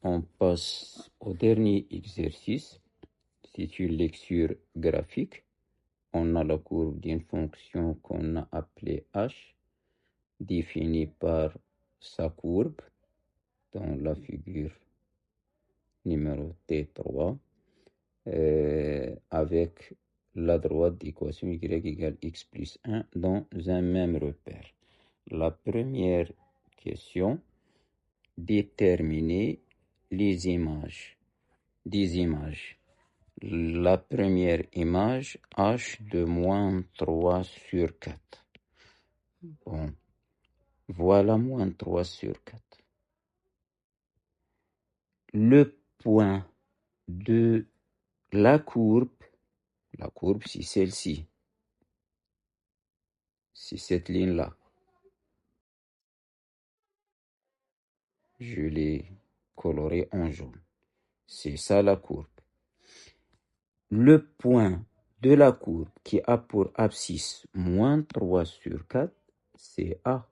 On passe au dernier exercice. C'est une lecture graphique. On a la courbe d'une fonction qu'on a appelée h, définie par sa courbe dans la figure numéro T3, avec la droite d'équation y égale x plus 1 dans un même repère. La première question, déterminer les images. Des images. La première image, h de moins 3 sur 4. Bon, voilà moins 3 sur 4. Le point de la courbe c'est celle-ci. C'est cette ligne-là. Je l'ai colorée en jaune. C'est ça la courbe. Le point de la courbe qui a pour abscisse moins 3 sur 4, c'est A.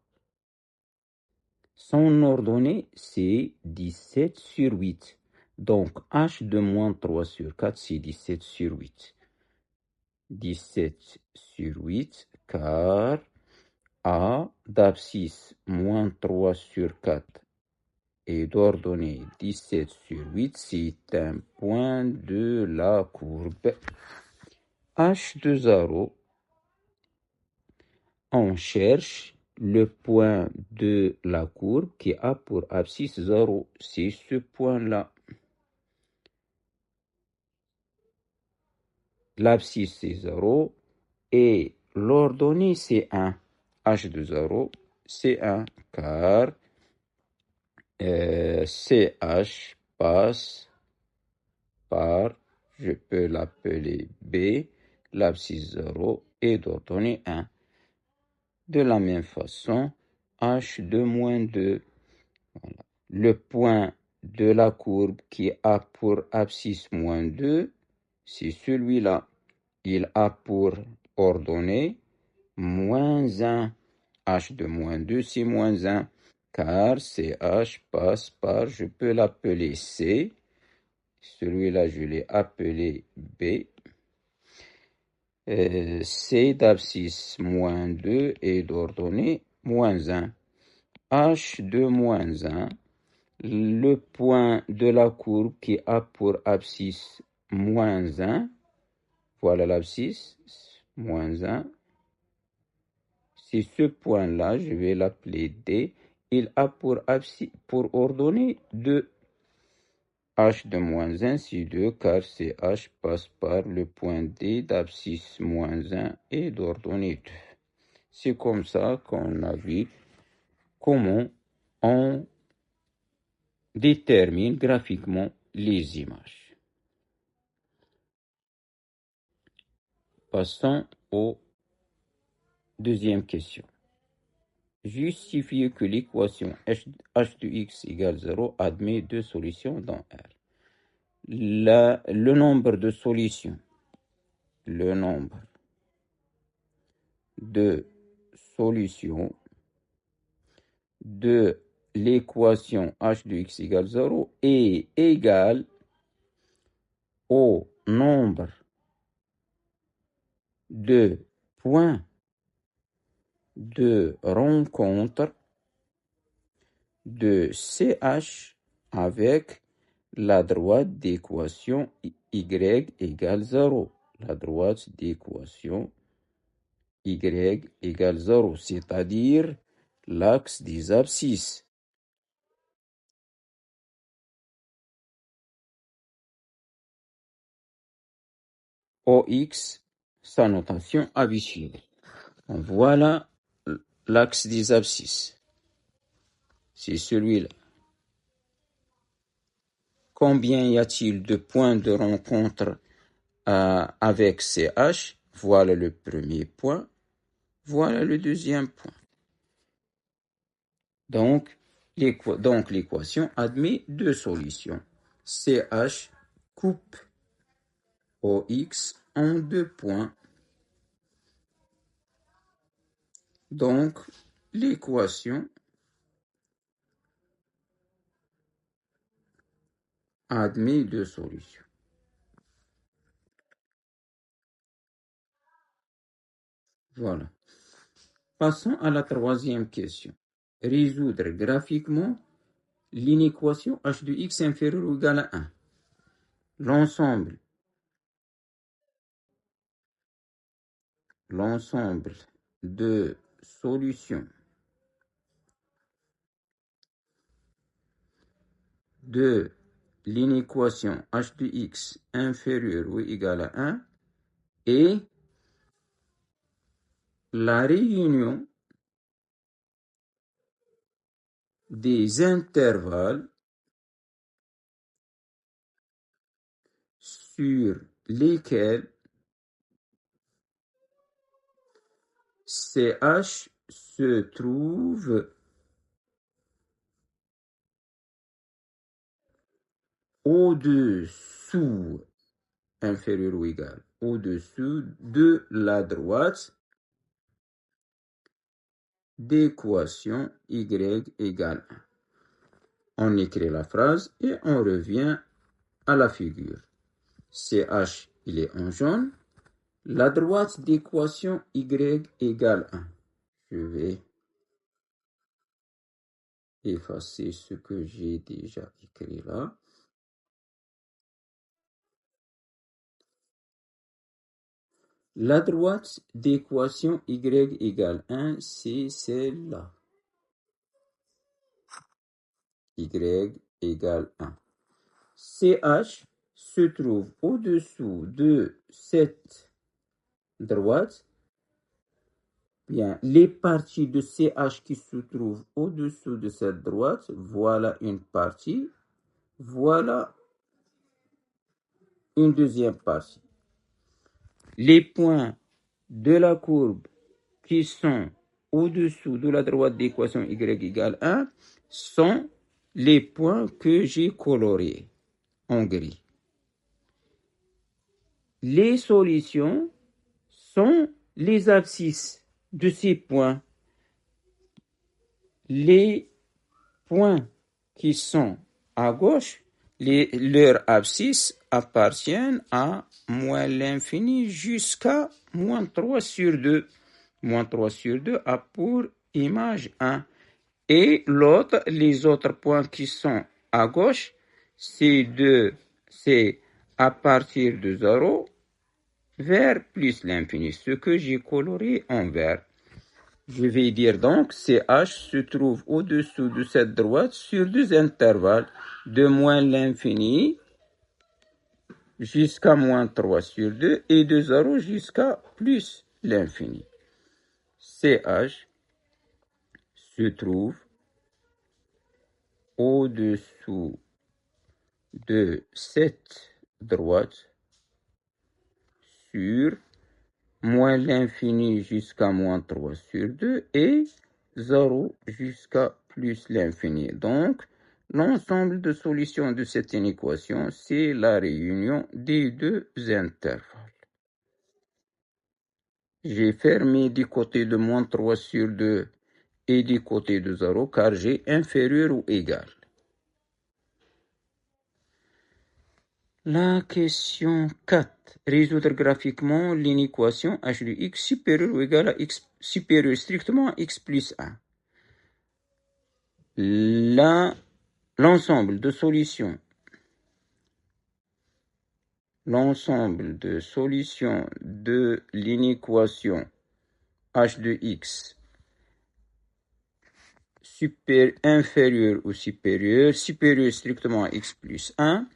Son ordonnée, c'est 17 sur 8. Donc, h de moins 3 sur 4, c'est 17 sur 8. 17 sur 8, car A d'abscisse moins 3 sur 4 et d'ordonnée 17 sur 8, c'est un point de la courbe. H de 0, on cherche le point de la courbe qui a pour abscisse 0. C'est ce point-là. L'abscisse c'est 0 et l'ordonnée c'est 1. H de 0 c'est 1 car CH passe par, je peux l'appeler B, l'abscisse 0 et d'ordonnée 1. De la même façon, H de moins 2. Voilà. Le point de la courbe qui a pour abscisse moins 2, c'est celui-là. Il a pour ordonnée moins 1. H de moins 2, c'est moins 1. Car CH passe par, je peux l'appeler C. Celui-là, je l'ai appelé B. C d'abscisse moins 2 et d'ordonnée moins 1. H de moins 1. Le point de la courbe qui a pour abscisse moins 1. Voilà l'abscisse, moins 1. C'est ce point-là, je vais l'appeler D. Il a pour ordonnée 2. H de moins 1, c'est 2, car CH passe par le point D d'abscisse moins 1 et d'ordonnée 2. C'est comme ça qu'on a vu comment on détermine graphiquement les images. Passons aux deuxième question. Justifier que l'équation h de x égale 0 admet deux solutions dans R. Le nombre de solutions. Le nombre de solutions de l'équation h de x égale 0 est égal au nombre de points de rencontre de CH avec la droite d'équation y égale 0. La droite d'équation y égale 0, c'est-à-dire l'axe des abscisses. OX, sa notation habituelle. Voilà l'axe des abscisses. C'est celui-là. Combien y a-t-il de points de rencontre avec CH? Voilà le premier point. Voilà le deuxième point. Donc, l'équation admet deux solutions. CH coupe OX en deux points. Donc, l'équation admet deux solutions. Voilà. Passons à la troisième question. Résoudre graphiquement l'inéquation h de x inférieur ou égal à 1. L'ensemble de solutions de l'inéquation h de x inférieur ou égal à 1 est la réunion des intervalles sur lesquels CH se trouve au-dessous, inférieur ou égal, au-dessous de la droite d'équation y égale 1. On écrit la phrase et on revient à la figure. CH, il est en jaune. La droite d'équation y égale 1. Je vais effacer ce que j'ai déjà écrit là. La droite d'équation y égale 1, c'est celle-là. Y égale 1. CH se trouve au-dessous de cette droite. Bien, les parties de CH qui se trouvent au-dessous de cette droite, voilà une partie, voilà une deuxième partie. Les points de la courbe qui sont au-dessous de la droite d'équation y égale 1 sont les points que j'ai colorés en gris. Les solutions sont les abscisses de ces points. Les points qui sont à gauche, leurs abscisses appartiennent à moins l'infini jusqu'à moins 3 sur 2. Moins 3 sur 2 a pour image 1. Et l'autre, les autres points qui sont à gauche, c'est à partir de 0 vers plus l'infini, ce que j'ai coloré en vert. Je vais dire donc, CH se trouve au-dessous de cette droite sur deux intervalles de moins l'infini jusqu'à moins 3 sur 2 et de 0 jusqu'à plus l'infini. CH se trouve au-dessous de cette droite sur moins l'infini jusqu'à moins 3 sur 2 et 0 jusqu'à plus l'infini. Donc, l'ensemble de solutions de cette inéquation, c'est la réunion des deux intervalles. J'ai fermé du côté de moins 3 sur 2 et du côté de 0 car j'ai inférieur ou égal. La question 4. Résoudre graphiquement l'inéquation h de x supérieur ou égal à x supérieur strictement à x plus 1. L'ensemble de solutions de l'inéquation h de x inférieur ou supérieur strictement à x plus 1,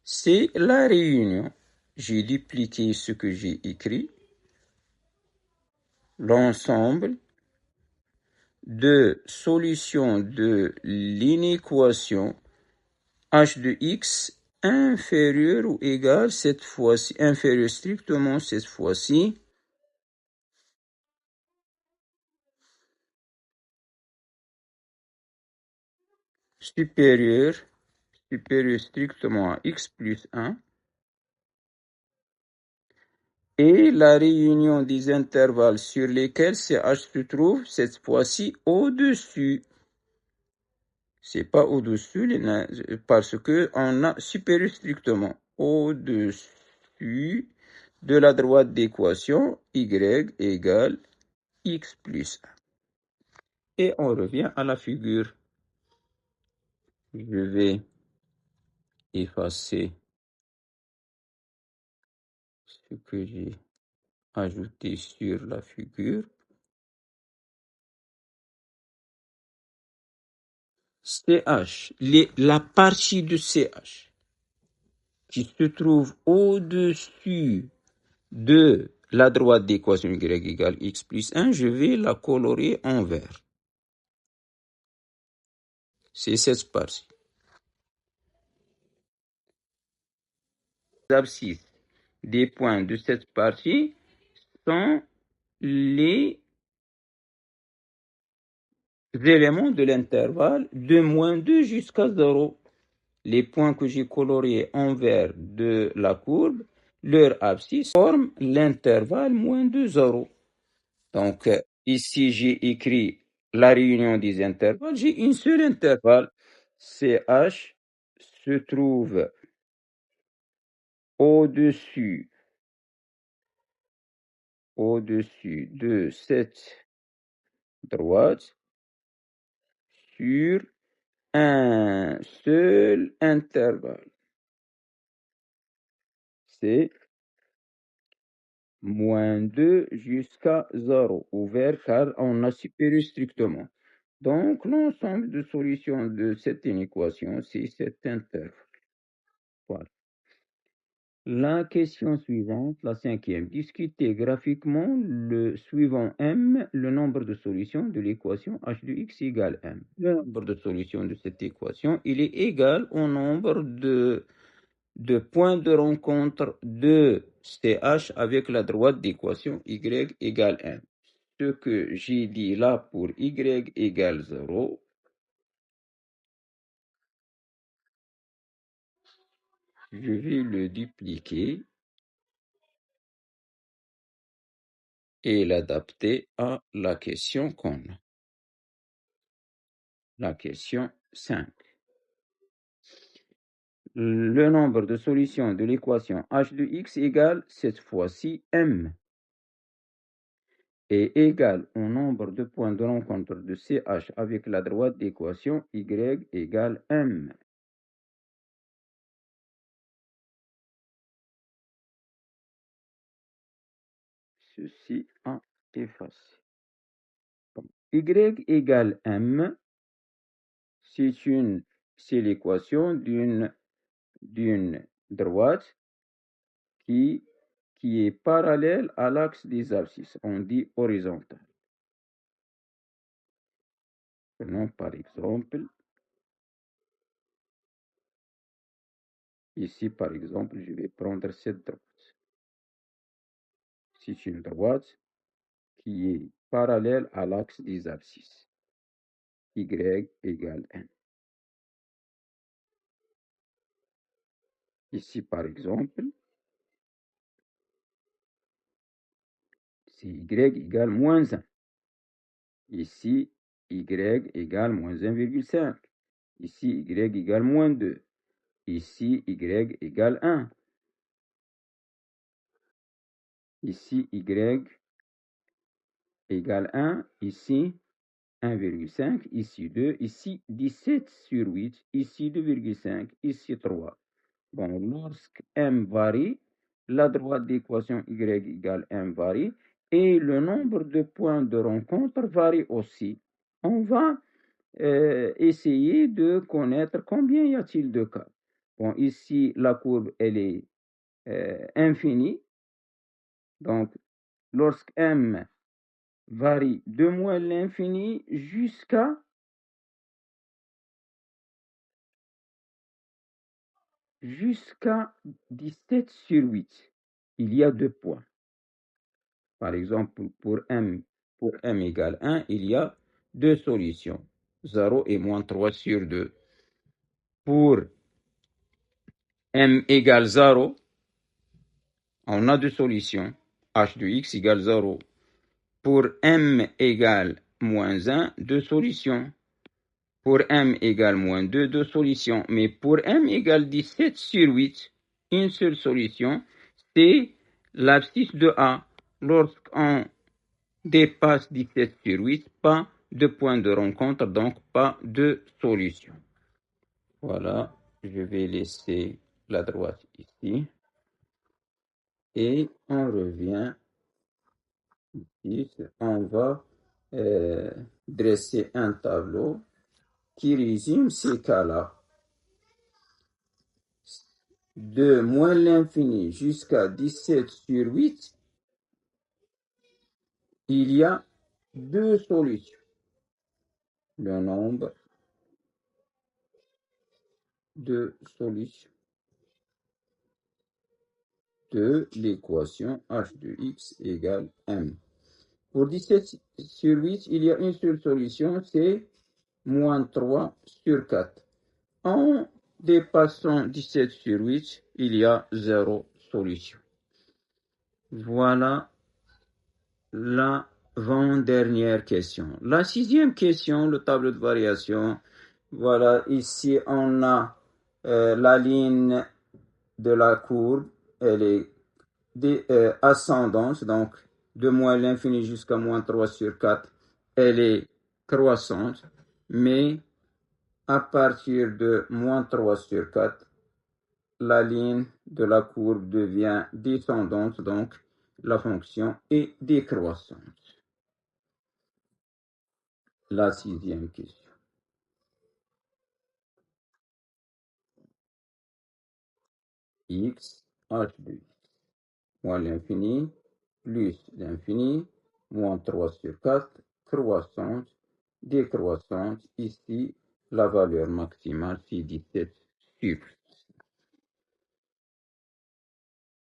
c'est la réunion. J'ai dupliqué ce que j'ai écrit. L'ensemble de solutions de l'inéquation h de x inférieur ou égal cette fois-ci, inférieur strictement cette fois-ci, supérieur strictement à x plus 1, et la réunion des intervalles sur lesquels CH se trouve, cette fois-ci au-dessus. C'est pas au-dessus, parce que on a supérieur strictement au-dessus de la droite d'équation y égale x plus 1. Et on revient à la figure. Je vais effacer ce que j'ai ajouté sur la figure. CH, la partie de CH qui se trouve au-dessus de la droite d'équation y égale x plus 1, je vais la colorer en vert. C'est cette partie. Les abscisses des points de cette partie sont les éléments de l'intervalle de moins 2 jusqu'à 0. Les points que j'ai colorés en vert de la courbe, leur abscisse forme l'intervalle moins 2, 0. Donc, ici, j'ai écrit la réunion des intervalles. J'ai une seule intervalle. CH se trouve au-dessus de cette droite sur un seul intervalle. C'est moins 2 jusqu'à 0, ouvert car on a supérieur strictement. Donc, l'ensemble de solutions de cette inéquation, c'est cet intervalle. Voilà. La question suivante, la cinquième. Discutez graphiquement le suivant M, le nombre de solutions de l'équation h de x égale m. Le nombre de solutions de cette équation, il est égal au nombre de points de rencontre de CH avec la droite d'équation y égale m. Ce que j'ai dit là pour y égale 0, je vais le dupliquer et l'adapter à la question qu'on a. La question 5. Le nombre de solutions de l'équation h de x égale, cette fois-ci, m, est égal au nombre de points de rencontre de CH avec la droite d'équation y égale m. Ceci a effacé. Y égale m, c'est l'équation d'une droite qui est parallèle à l'axe des abscisses. On dit horizontale. Prenons par exemple, ici par exemple, je vais prendre cette droite. C'est une droite qui est parallèle à l'axe des abscisses. Y égale m. Ici par exemple, c'est y égale moins 1. Ici, y égale moins 1,5. Ici, y égale moins 2. Ici, y égale 1. Ici, y égale 1. Ici, 1,5. Ici, 2. Ici, 17 sur 8. Ici, 2,5. Ici, 3. Bon, lorsque m varie, la droite d'équation y égale m varie et le nombre de points de rencontre varie aussi. On va essayer de connaître combien y a-t-il de cas. Bon, ici, la courbe, elle est infinie. Donc, lorsque m varie de moins l'infini jusqu'à 17 sur 8, il y a 2 points. Par exemple, pour m égale 1, il y a 2 solutions, 0 et moins 3 sur 2. Pour m égale 0, on a 2 solutions, h de x égale 0. Pour m égale moins 1, 2 solutions. Pour m égale moins 2, deux solutions. Mais pour m égale 17 sur 8, une seule solution, c'est l'abscisse de A. Lorsqu'on dépasse 17 sur 8, pas de point de rencontre, donc pas de solution. Voilà, je vais laisser la droite ici. Et on revient ici. On va dresser un tableau qui résume ces cas-là. De moins l'infini jusqu'à 17 sur 8, il y a deux solutions. Le nombre de solutions de l'équation h de x égale m. Pour 17 sur 8, il y a une seule solution, c'est moins 3 sur 4. En dépassant 17 sur 8, il y a 0 solution. Voilà l'avant-dernière question. La sixième question, le tableau de variation. Voilà, ici on a la ligne de la courbe, elle est ascendante, donc de moins l'infini jusqu'à moins 3 sur 4, elle est croissante, mais à partir de moins 3 sur 4, la ligne de la courbe devient descendante, donc la fonction est décroissante. La sixième question. X, h de x, moins l'infini, plus l'infini, moins 3 sur 4, croissante, décroissante. Ici, la valeur maximale, c'est 17 sur